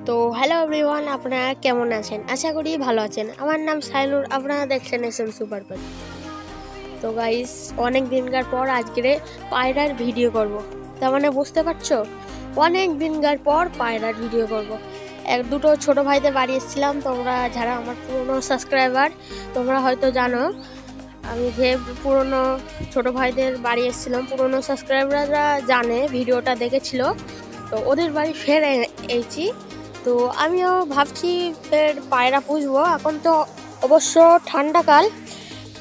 তো hello everyone, আপনারা কেমন আছেন? আশা করি ভালো আছেন। আমার নাম সাইনুর, আপনারা দেখছেন SM সুপার পাল। তো গাইস, অনেক দিনকার পর আজকে পায়রার ভিডিও করব। তার মানে বুঝতে পারছো, অনেক দিনকার পর পায়রার ভিডিও করব। এক দুটো ছোট ভাইদের বাড়ি এসেছিলাম। তোমরা যারা আমার পুরনো সাবস্ক্রাইবার, তোমরা হয়তো জানো আমি যে পুরনো ছোট ভাইদের বাড়ি এসেছিলাম। পুরনো সাবস্ক্রাইবাররা জানে, ভিডিওটা দেখেছিল। তো ওদের বাড়ি ফের এসেছি। তো আমিও ভাবছি ফের পায়রা পুষবো। এখন তো অবশ্য ঠান্ডাকাল,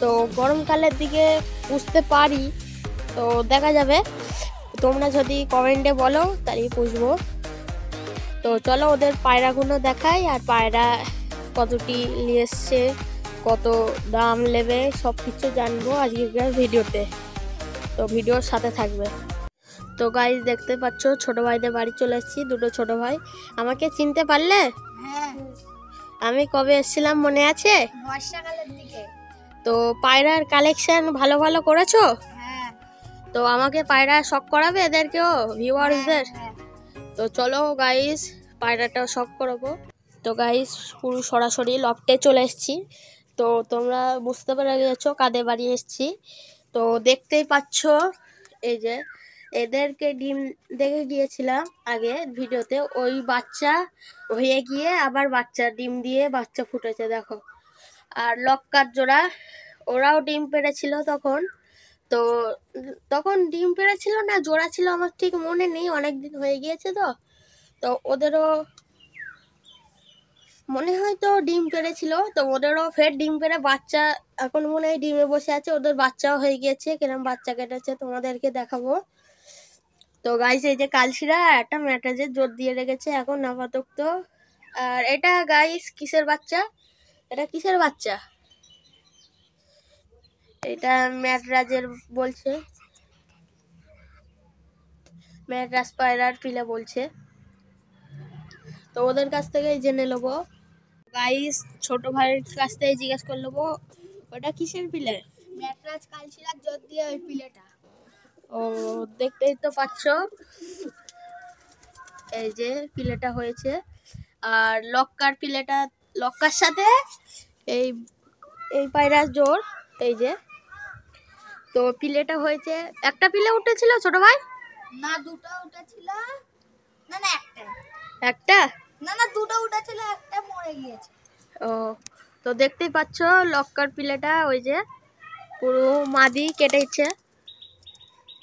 তো গরমকালের দিকে পুষতে পারি, তো দেখা যাবে। তোমরা যদি কমেন্টে বলো তাহলে পুষবো। তো চলো ওদের পায়রাগুলো দেখাই, আর পায়রা কতটি নিয়ে এসছে, কত দাম নেবে, সব কিছু জানবো আজকের ভিডিওতে। তো ভিডিওর সাথে থাকবে। তো গাইস, দেখতে পাচ্ছ ছোট ভাইদের বাড়ি চলে এসেছি। দুটো ছোট ভাই। আমাকে চিনতে পারলে? হ্যাঁ, আমি কবে এসেছিলাম মনে আছে? বর্ষাকালের দিকে। তো পায়রার কালেকশন ভালো ভালো করেছো? হ্যাঁ, তো আমাকে পায়রা শখ করাবে এদেরকেও, ভিউয়ার্সদের? হ্যাঁ। তো চলো গাইস, পায়রাটা শখ করাবো। তো গাইস, পুরো সরাসরি লফটে চলে এসেছি। তো তোমরা বুঝতে পেরে গেছো কাদের বাড়ি এসেছি। তো দেখতেই পাচ্ছ, এই যে এদেরকে ডিম দেখে গিয়েছিলাম আগে ভিডিওতে, ওই বাচ্চা হয়ে গিয়ে আবার বাচ্চা ডিম দিয়ে বাচ্চা ফুটেছে দেখো। আর লক্কার জোড়া, ওরাও ডিম পেড়েছিল তখন। তো তখন ডিম পেড়েছিল না জোড়া ছিল আমার ঠিক মনে নেই, অনেক দিন হয়ে গিয়েছে। তো তো ওদেরও মনে হয় তো ডিম পেড়েছিল। তো ওদেরও ফের ডিম পেড়ে বাচ্চা এখন মনে হয় ডিমে বসে আছে। ওদের বাচ্চাও হয়ে গিয়েছে, কিরম বাচ্চা কেটেছে তোমাদেরকে দেখাবো। তো গাইস, এই যে কালশিরা একটা ম্যাট্রাজের জোর দিয়ে রেখেছে এখন আপাতত। আর এটা গাইস কিসের বাচ্চা? এটা কিসের বাচ্চা? এটা ম্যাট্রাজের বলছে, ম্যাট্রাজ পায়রার পিলা বলছে। তো ওদের কাছ থেকেই জেনে নেবো গাইস, ছোট ভাইয়ের কাছ থেকে জিজ্ঞেস করে নেবো ওটা কিসের পিলে। ম্যাট্রাজ কালশিরার জোর দিয়ে ওই পিলেটা। ও, দেখতেই তো পাচ্ছ এই যে পিলেটা হয়েছে। আর লক্কার পিলেটা, লক্কার সাথে এই এই পায়রার জোর, এই যে। তো পিলেটা হয়েছে, একটা পিলে উঠেছিল ছোট ভাই? না, দুটো উঠেছিল। না না, একটা। একটা? না না, দুটো উঠেছিল, একটা মরে গিয়েছে। ও, তো দেখতেই পাচ্ছ লক্কার পিলেটা, ওই যে পুরো মাদি কেটেছে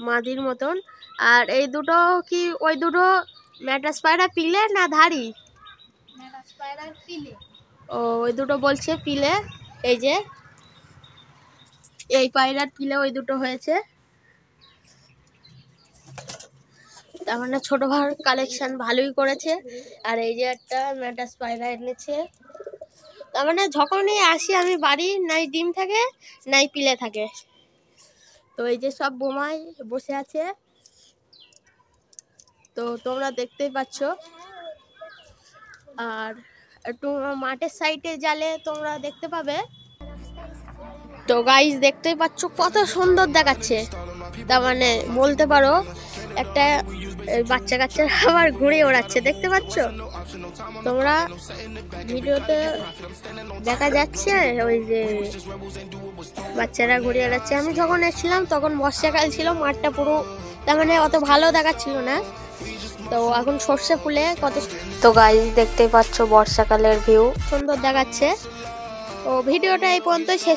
মাদির মতন। আর এই দুটো কি ওই দুটো ম্যাট্রাস পায়রা পিলে না ধাড়ি? ম্যাট্রাজ পায়রার পিলে। ও, ওই দুটো বলছে পিলে। এই যে এই পায়রার পিলে ওই দুটো হয়েছে। তার মানে ছোট ভাইয়ের কালেকশন ভালোই করেছে। আর এই যে একটা ম্যাট্রাস পায়রা এনেছে। তার মানে যখনই আসি আমি বাড়ি, নাই ডিম থাকে নাই পিলে থাকে। তো এই যে সব বোমায় বসে আছে, তো তোমরা দেখতেই পাচ্ছ। আর একটু মাঠের সাইডে জালে তোমরা দেখতে পাবে। তো গাইস, দেখতেই পাচ্ছ কত সুন্দর দেখাচ্ছে। তার মানে বলতে পারো একটা বাচ্চা কাচ্চা আবার ঘুরে ওড়াচ্ছে, দেখতে পাচ্ছ তোমরা ভিডিওতে দেখা যাচ্ছে। ওই যে বাচ্চারা ঘুরে ওড়াচ্ছে। আমি যখন এসেছিলাম তখন বর্ষাকাল ছিল, মাঠটা পুরো তার মানে অত ভালো দেখাচ্ছিল না। তো এখন সর্ষে ফুলে কত। তো গাইস, দেখতেই পাচ্ছ বর্ষাকালের ভিউ সুন্দর দেখাচ্ছে। তো ভিডিওটা এই পর্যন্ত শেষ